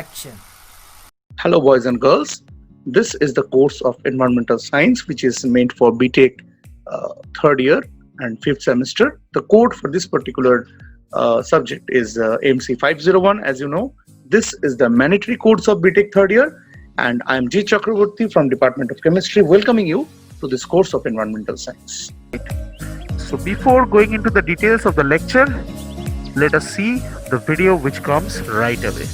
action. Hello, boys and girls. This is the course of environmental science, which is meant for BTech third year and fifth semester. The code for this particular subject is MC501. As you know, this is the mandatory course of BTech third year, and I am G. Chakraborty from Department of Chemistry, welcoming you to this course of environmental science. So before going into the details of the lecture, let us see the video which comes right away.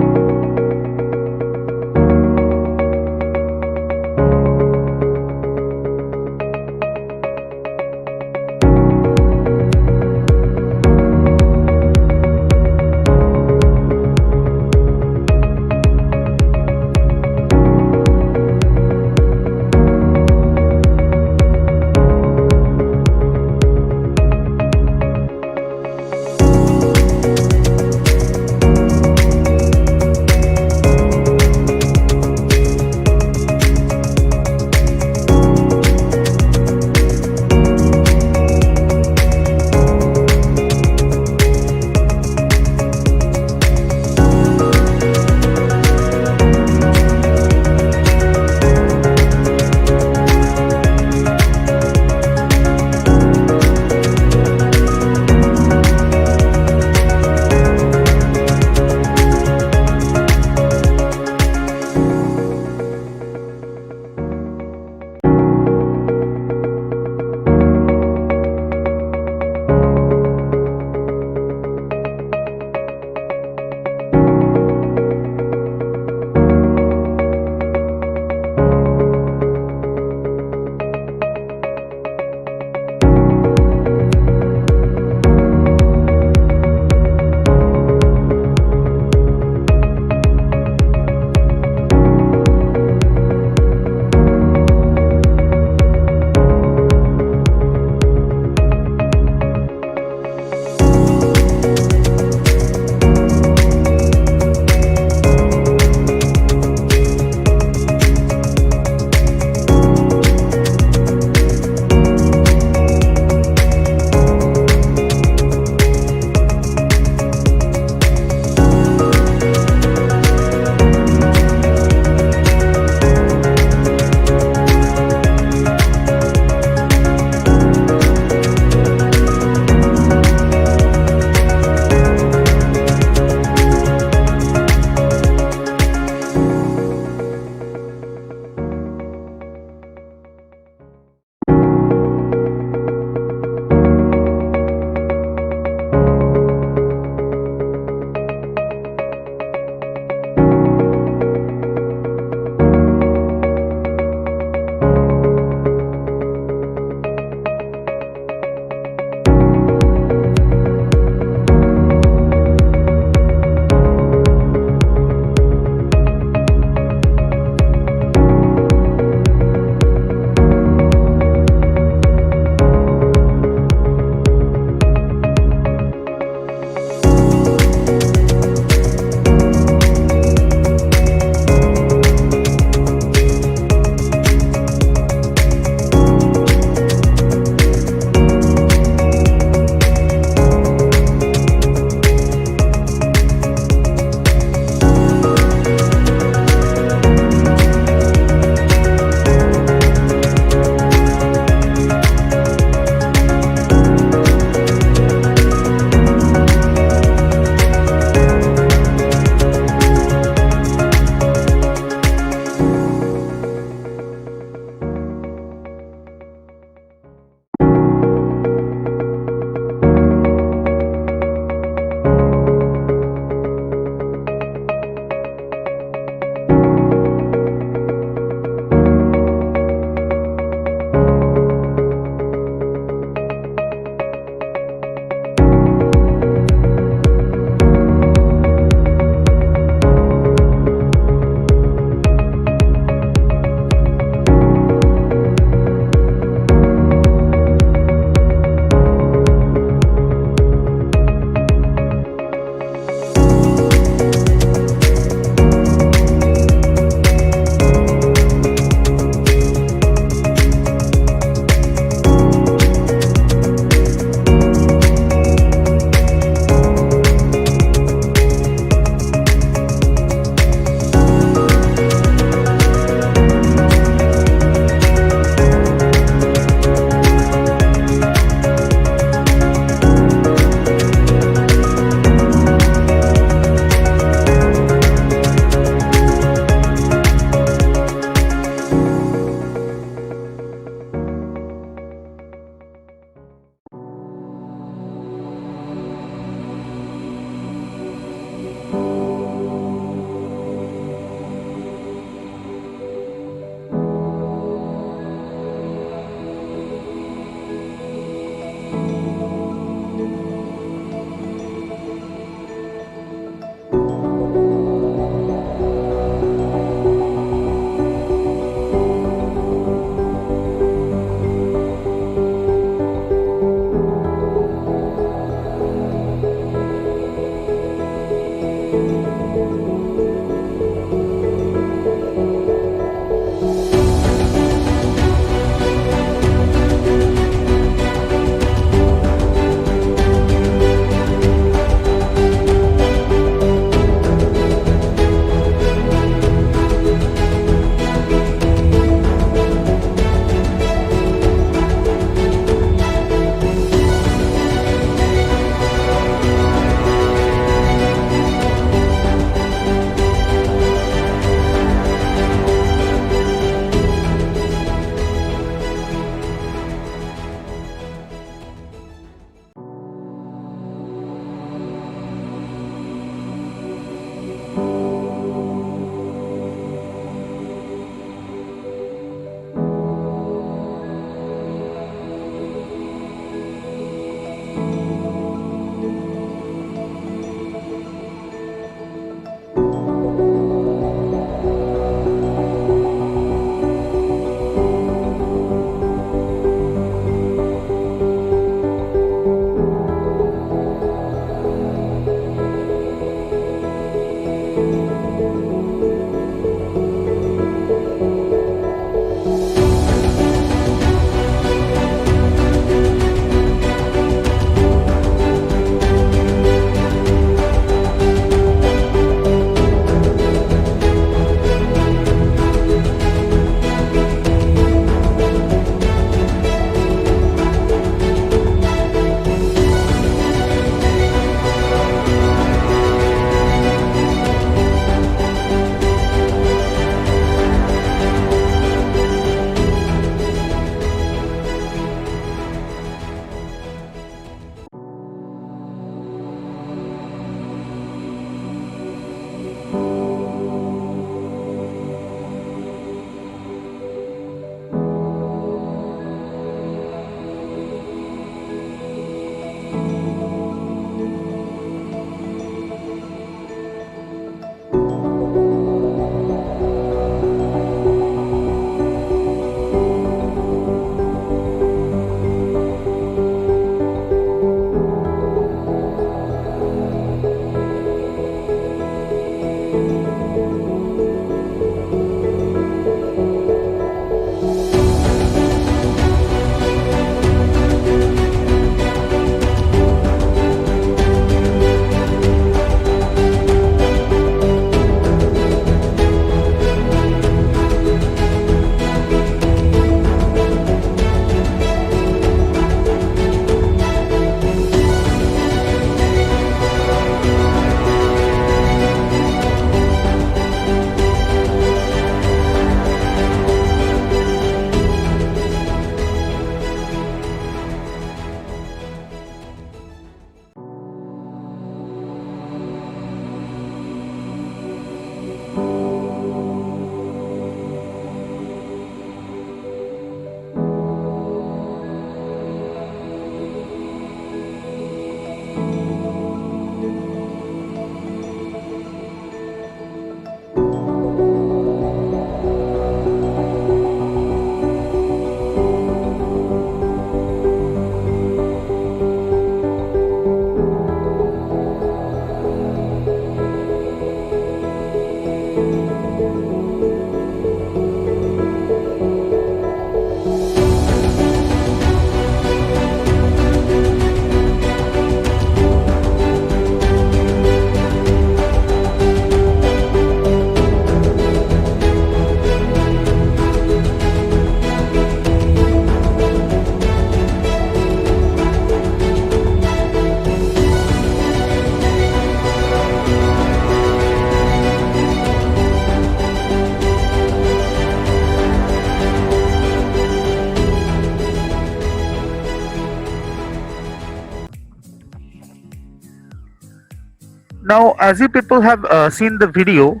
Now, as you people have seen the video,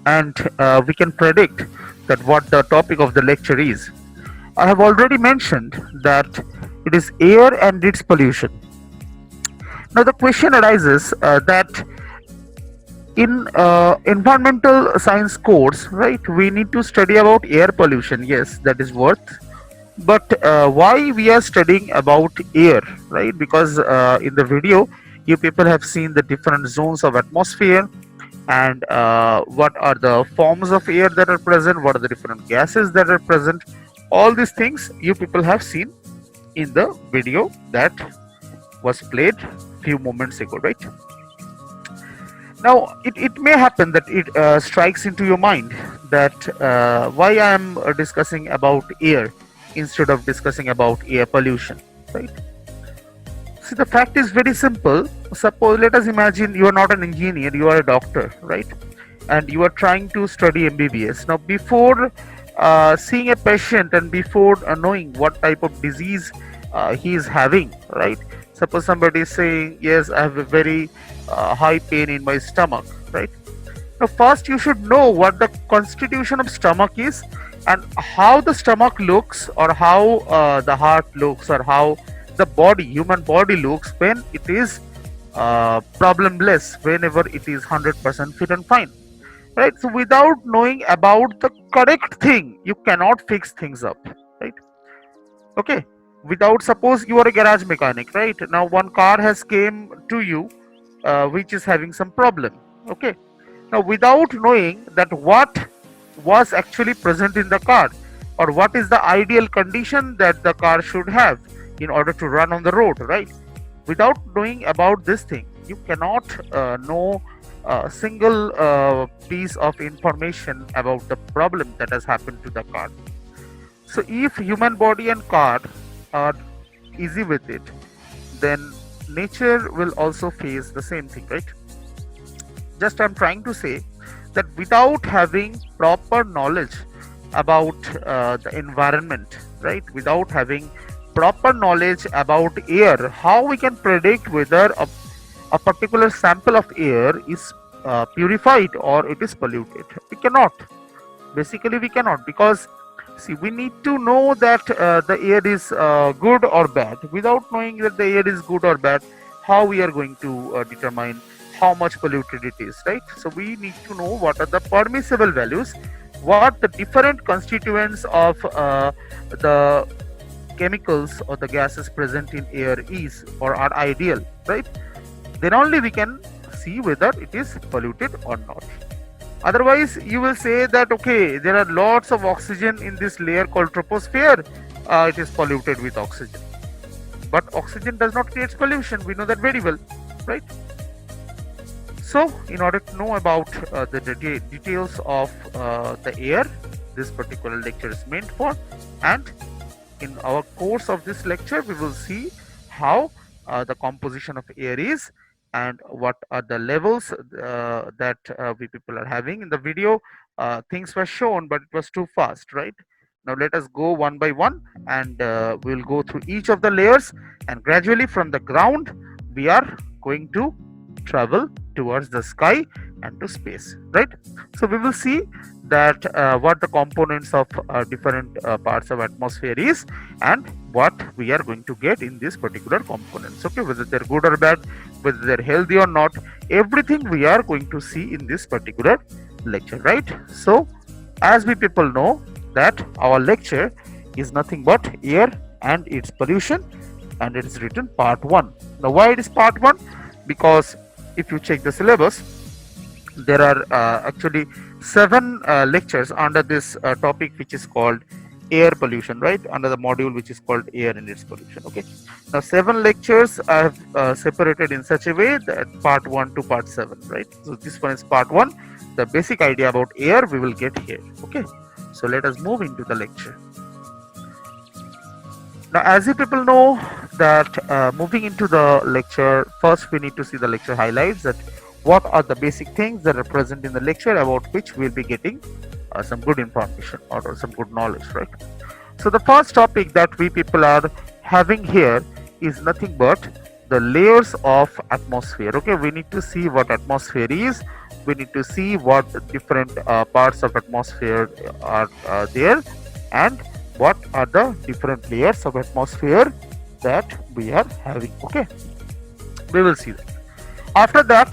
and we can predict that what the topic of the lecture is. I have already mentioned that it is air and its pollution. Now, the question arises that in environmental science course, right, we need to study about air pollution. Yes, that is worth. But why we are studying about air, right? Because in the video, you people have seen the different zones of atmosphere, and what are the forms of air that are present, what are the different gases that are present. All these things you people have seen in the video that was played few moments ago, right? Now it may happen that it strikes into your mind that why I am discussing about air instead of discussing about air pollution, right? See, the fact is very simple. Suppose, let us imagine you are not an engineer, you are a doctor, right? And you are trying to study MBBS. Now, before seeing a patient and before knowing what type of disease he is having, right? Suppose somebody is saying, yes, I have a very high pain in my stomach, right? Now, first you should know what the constitution of stomach is and how the stomach looks, or how the heart looks, or how the body, human body looks when it is problemless, whenever it is 100% fit and fine, right? So without knowing about the correct thing, you cannot fix things up, right? Okay. Without, suppose you are a garage mechanic, right? Now one car has came to you which is having some problem, okay? Now without knowing that what was actually present in the car, or what is the ideal condition that the car should have in order to run on the road, right? Without knowing about this thing, you cannot know a single piece of information about the problem that has happened to the car. So if human body and car are easy with it, then nature will also face the same thing, right? Just I'm trying to say that without having proper knowledge about the environment, right, without having proper knowledge about air, how we can predict whether a particular sample of air is purified or it is polluted? We cannot. Basically we cannot, because see, we need to know that the air is good or bad. Without knowing that the air is good or bad, how we are going to determine how much polluted it is, right? So we need to know what are the permissible values, what the different constituents of the chemicals or the gases present in air is or are ideal, right? Then only we can see whether it is polluted or not. Otherwise you will say that okay, there are lots of oxygen in this layer called troposphere, it is polluted with oxygen. But oxygen does not create pollution, we know that very well, right? So in order to know about the details of the air, this particular lecture is meant for, and in our course of this lecture we will see how the composition of air is and what are the levels that we people are having. In the video things were shown, but it was too fast, right? Now let us go one by one, and we'll go through each of the layers, and gradually from the ground we are going to travel towards the sky and to space, right? So we will see that what the components of different parts of atmosphere is, and what we are going to get in these particular components, okay? Whether they're good or bad, whether they're healthy or not, everything we are going to see in this particular lecture, right? So as we people know that our lecture is nothing but air and its pollution, and it is written part 1. Now why it is part 1? Because if you check the syllabus, there are actually 7 lectures under this topic, which is called air pollution, right? Under the module which is called air and its pollution, okay? Now 7 lectures I have separated in such a way that part 1 to part 7, right? So this one is part 1. The basic idea about air we will get here, okay? So let us move into the lecture. Now as you people know that moving into the lecture, first we need to see the lecture highlights, that what are the basic things that are present in the lecture, about which we'll be getting some good information or some good knowledge, right? So the first topic that we people are having here is nothing but the layers of atmosphere. Okay, we need to see what atmosphere is. We need to see what different parts of atmosphere are there, and what are the different layers of atmosphere that we are having. Okay, we will see that. After that,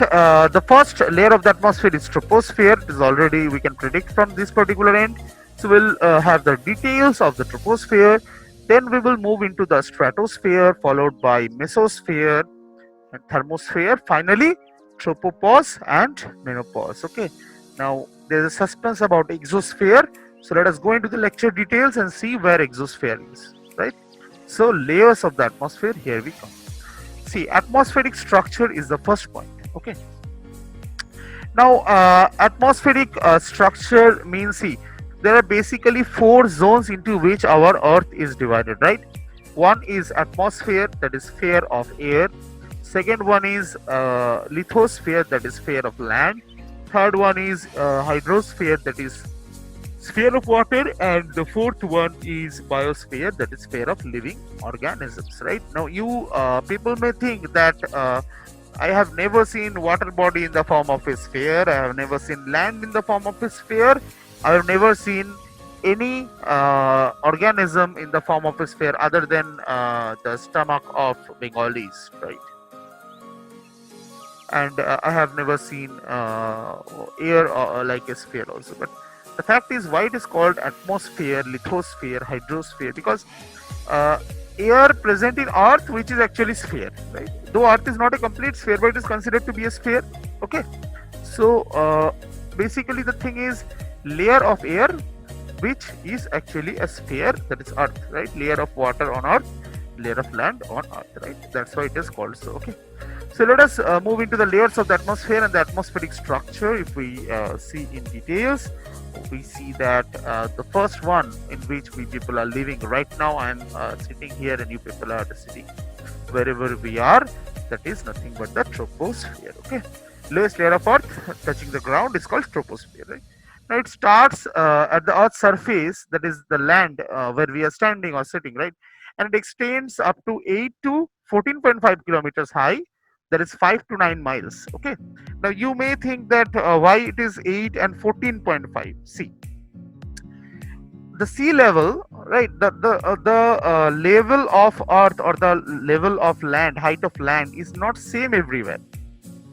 the first layer of the atmosphere is troposphere. It is already, we can predict from this particular end. So we'll have the details of the troposphere. Then we will move into the stratosphere, followed by mesosphere and thermosphere. Finally, tropopause and menopause. Okay. Now there's a suspense about exosphere. So let us go into the lecture details and see where exosphere is. Right. So layers of the atmosphere. Here we come. See, atmospheric structure is the first point. Okay. Now, atmospheric structure means, see, there are basically four zones into which our Earth is divided, right? One is atmosphere, that is sphere of air. Second one is lithosphere, that is sphere of land. Third one is hydrosphere, that is sphere of water, and the fourth one is biosphere, that is sphere of living organisms, right? Now, you people may think that I have never seen water body in the form of a sphere. I have never seen land in the form of a sphere. I have never seen any organism in the form of a sphere other than the stomach of Bengalis, right? And I have never seen air like a sphere also. But the fact is, why it is called atmosphere, lithosphere, hydrosphere? Because air present in Earth, which is actually sphere, right? Though Earth is not a complete sphere, but it is considered to be a sphere. Okay, so basically the thing is layer of air, which is actually a sphere, that is Earth, right? Layer of water on Earth, layer of land on Earth, right? That's why it is called so. Okay, so let us move into the layers of the atmosphere and the atmospheric structure. If we see in details, we see that the first one in which we people are living right now, I am sitting here and you people are sitting wherever we are, that is nothing but the troposphere. Okay, lowest layer of Earth touching the ground is called troposphere, right? Now it starts at the Earth's surface, that is the land where we are standing or sitting, right? And it extends up to 8 to 14.5 kilometers high, that is 5 to 9 miles. Okay, now you may think that why it is 8 and 14.5. See, the sea level, right, the level of Earth or the level of land, height of land is not same everywhere.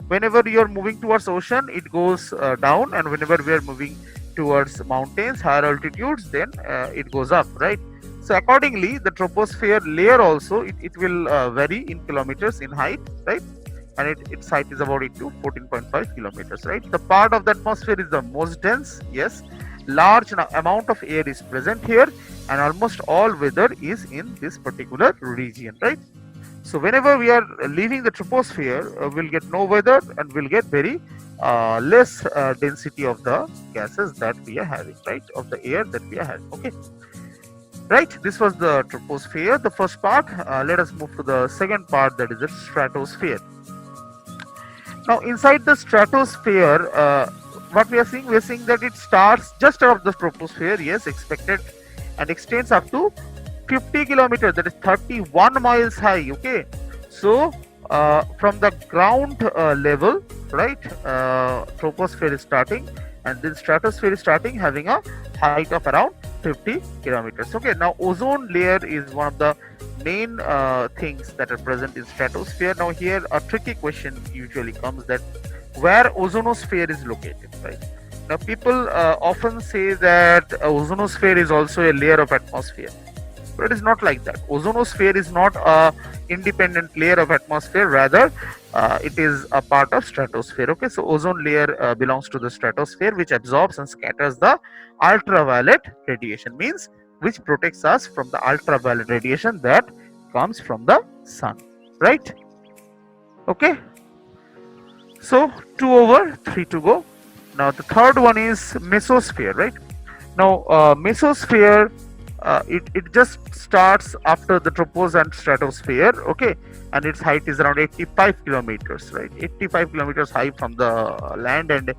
Whenever you are moving towards ocean, it goes down, and whenever we are moving towards mountains, higher altitudes, then it goes up, right? So accordingly, the troposphere layer also, it will vary in kilometers in height, right? And its height is about 8 to 14.5 kilometers, right? The part of the atmosphere is the most dense. Yes, large amount of air is present here, and almost all weather is in this particular region, right? So whenever we are leaving the troposphere, we'll get no weather, and we'll get very less density of the gases that we are having, right? Of the air that we are having. Okay, right? This was the troposphere, the first part. Let us move to the second part, that is the stratosphere. Now inside the stratosphere, what we are seeing that it starts just above the troposphere, yes, expected, and extends up to 50 kilometers, that is 31 miles high. Okay, so from the ground level, right, troposphere is starting, and then stratosphere is starting, having a height of around 50 kilometers. Okay, now ozone layer is one of the main things that are present in stratosphere. Now here a tricky question usually comes, that where ozonosphere is located, right? Now people often say that ozonosphere is also a layer of atmosphere, but it is not like that. Ozonosphere is not a independent layer of atmosphere, rather it is a part of stratosphere. Okay, so ozone layer belongs to the stratosphere, which absorbs and scatters the ultraviolet radiation, means which protects us from the ultraviolet radiation that comes from the sun, right? Okay, so 2 over, 3 to go. Now the third one is mesosphere, right? Now mesosphere, it just starts after the tropos and stratosphere. Okay, and its height is around 85 kilometers, right? 85 kilometers high from the land, and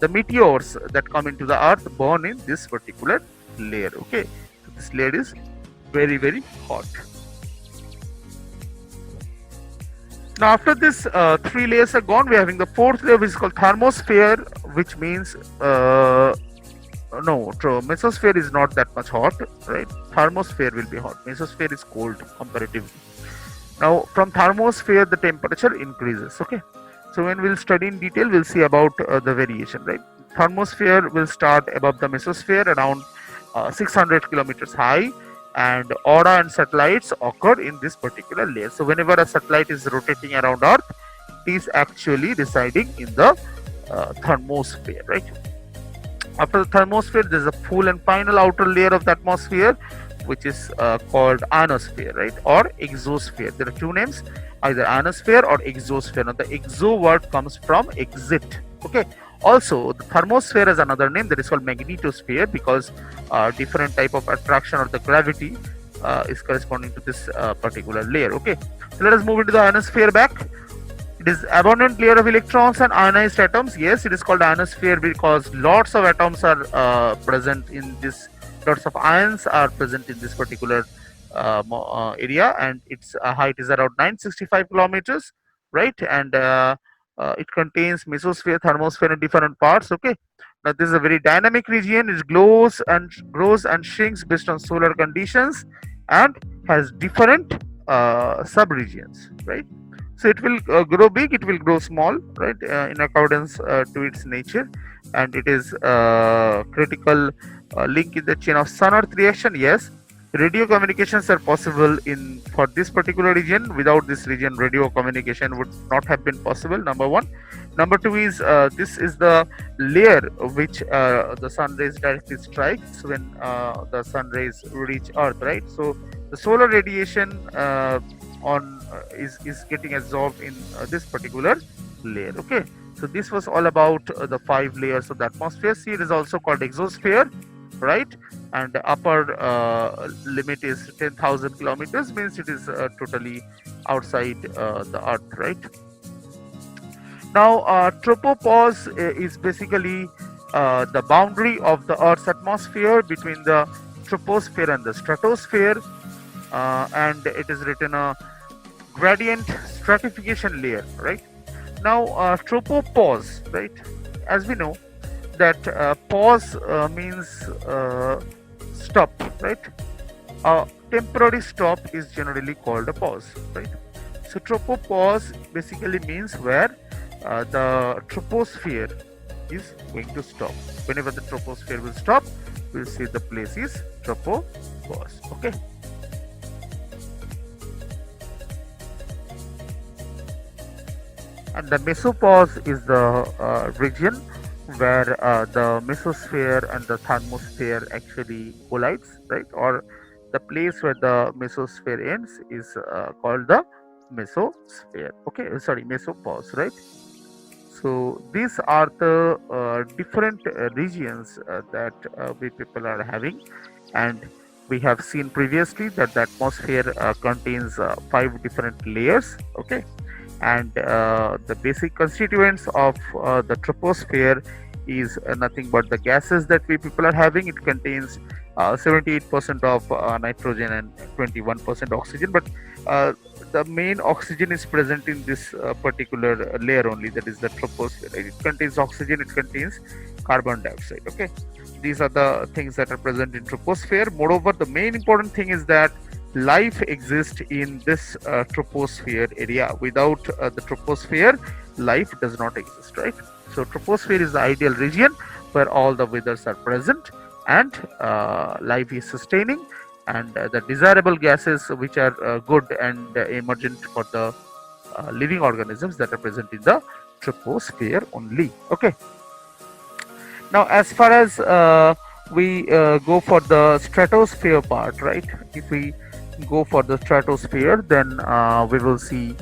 the meteors that come into the earth burn in this particular layer. Okay, so this layer is very, very hot. Now, after this three layers are gone, we're having the fourth layer, which is called thermosphere, which means no, mesosphere is not that much hot, right? Thermosphere will be hot. Mesosphere is cold comparatively. Now, from thermosphere, the temperature increases. Okay, so when we'll study in detail, we'll see about the variation, right? Thermosphere will start above the mesosphere around 600 kilometers high, and aura and satellites occur in this particular layer. So, whenever a satellite is rotating around Earth, it is actually residing in the thermosphere, right? After the thermosphere, there's a full and final outer layer of the atmosphere, which is called ionosphere, right, or exosphere. There are two names, either ionosphere or exosphere. Now, the exo word comes from exit. Okay. Also, the thermosphere has another name that is called magnetosphere, because different type of attraction or the gravity is corresponding to this particular layer. Okay. So let us move into the ionosphere back. It is abundant layer of electrons and ionized atoms. Yes, it is called ionosphere because lots of atoms are present in this, lots of ions are present in this particular area, and its height is around 965 kilometers, right? And it contains mesosphere, thermosphere, and different parts. Okay. Now this is a very dynamic region. It grows and shrinks based on solar conditions, and has different sub-regions, right? So it will grow big, it will grow small, right, in accordance to its nature. And it is critical link in the chain of sun earth reaction. Yes, radio communications are possible in for this particular region. Without this region, radio communication would not have been possible, number one. Number two is this is the layer which the sun rays directly strikes when the sun rays reach earth, right? So the solar radiation on is getting absorbed in this particular layer. Okay, so this was all about the 5 layers of the atmosphere. See, it is also called exosphere, right? And the upper limit is 10,000 kilometers, means it is totally outside the earth, right? Now tropopause is basically the boundary of the earth's atmosphere between the troposphere and the stratosphere, and it is written a gradient stratification layer, right? Now tropopause, right, as we know that pause means stop, right? A temporary stop is generally called a pause, right? So tropopause basically means where the troposphere is going to stop. Whenever the troposphere will stop, we'll say the place is tropopause. Okay. And the mesopause is the region where the mesosphere and the thermosphere actually collides, right? Or the place where the mesosphere ends is called the mesosphere. Okay, sorry, mesopause, right? So these are the different regions that we people are having, and we have seen previously that the atmosphere contains 5 different layers. Okay, and the basic constituents of the troposphere is nothing but the gases that we people are having. It contains 78% of nitrogen and 21% oxygen, but the main oxygen is present in this particular layer only, that is the troposphere. It contains oxygen, it contains carbon dioxide. Okay, these are the things that are present in troposphere. Moreover, the main important thing is that life exists in this troposphere area. Without the troposphere, life does not exist, right? So troposphere is the ideal region where all the weathers are present, and life is sustaining, and the desirable gases which are good and emergent for the living organisms that are present in the troposphere only. Okay, now as far as we go for the stratosphere part, right? If we go for the stratosphere, then we will see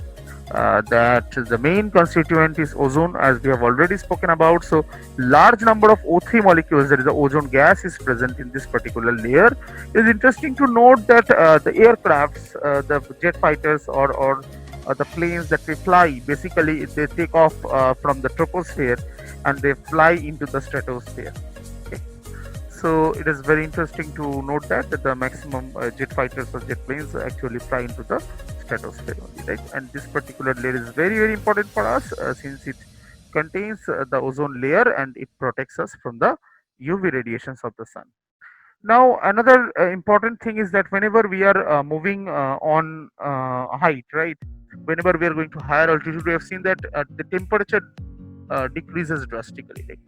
that the main constituent is ozone, as we have already spoken about. So large number of O3 molecules, that is the ozone gas, is present in this particular layer. It is interesting to note that the aircrafts, the jet fighters, or the planes that we fly, basically they take off from the troposphere and they fly into the stratosphere. Okay. So it is very interesting to note that the maximum jet fighters or jet planes actually fly into the stratosphere only, right? And this particular layer is very, very important for us since it contains the ozone layer and it protects us from the UV radiations of the sun. Now, another important thing is that whenever we are moving on height, right? Whenever we are going to higher altitude, we have seen that the temperature decreases drastically. Right?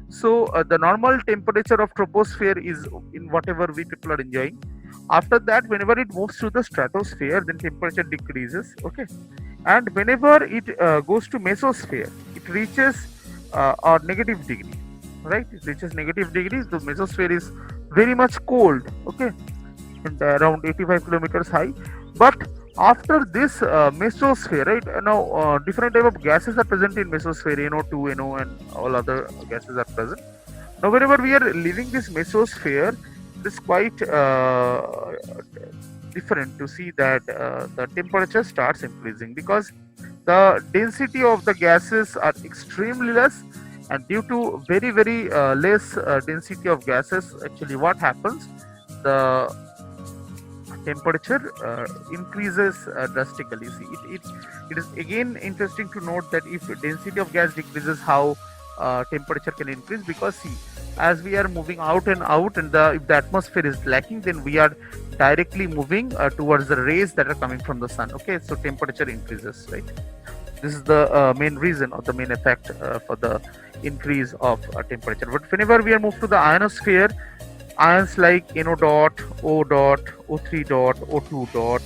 So, the normal temperature of troposphere is in whatever we people are enjoying. After that, whenever it moves to the stratosphere, then temperature decreases. Okay, and whenever it goes to mesosphere, it reaches a negative degree, right? It reaches negative degrees. The mesosphere is very much cold, okay, and around 85 kilometers high. But after this mesosphere, right, now different type of gases are present in mesosphere, NO2, NO, and all other gases are present. Now whenever we are leaving this mesosphere, it is quite different to see that the temperature starts increasing because the density of the gases are extremely less, and due to very, very less density of gases, actually what happens, the temperature increases drastically. See, it is again interesting to note that if density of gas decreases, how temperature can increase, because see, as we are moving out and out, and if the atmosphere is lacking, then we are directly moving towards the rays that are coming from the sun. Okay, so temperature increases, right? This is the main reason or the main effect for the increase of temperature. But whenever we are moved to the ionosphere, ions like NO dot, O dot, O3 dot, O2 dot,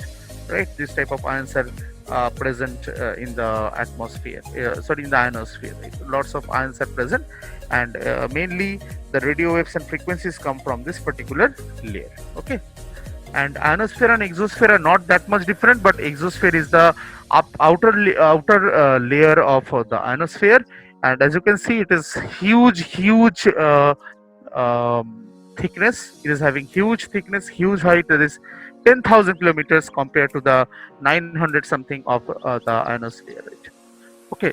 right? This type of ions are present in the atmosphere, in the ionosphere. Right? Lots of ions are present, and mainly the radio waves and frequencies come from this particular layer. Okay, and ionosphere and exosphere are not that much different, but exosphere is the outer layer of the ionosphere, and as you can see, it is huge thickness. It is having huge thickness, huge height. That is 10,000 kilometers compared to the 900 something of the ionosphere. Right? Okay,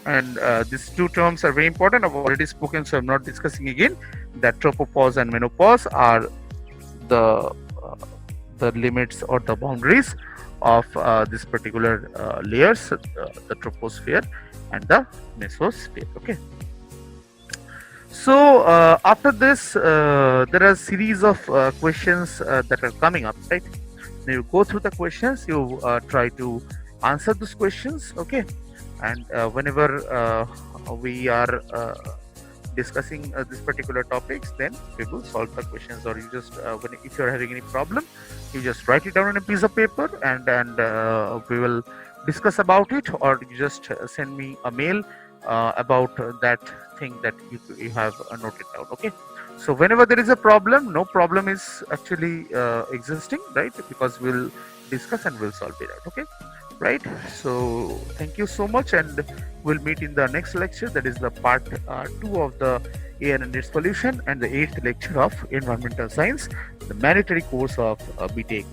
and these two terms are very important. I've already spoken, so I'm not discussing again. That tropopause and menopause are the limits or the boundaries of this particular layers, the troposphere and the mesosphere. Okay. So after this, there are a series of questions that are coming up, right? Now you go through the questions, you try to answer those questions, okay? And whenever we are discussing this particular topics, then we will solve the questions, or you just if you're having any problem, you just write it down on a piece of paper, and we will discuss about it, or you just send me a mail about that thing that you have noted down. Okay, so whenever there is a problem, no problem is actually existing, right? Because we'll discuss and we'll solve it out. Okay, right? So thank you so much, and we'll meet in the next lecture, that is the part 2 of the air and its pollution, and the 8th lecture of environmental science, the mandatory course of BTech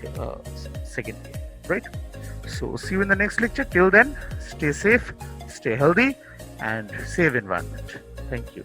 second year, right? So see you in the next lecture. Till then, stay safe, stay healthy, and save environment. Thank you.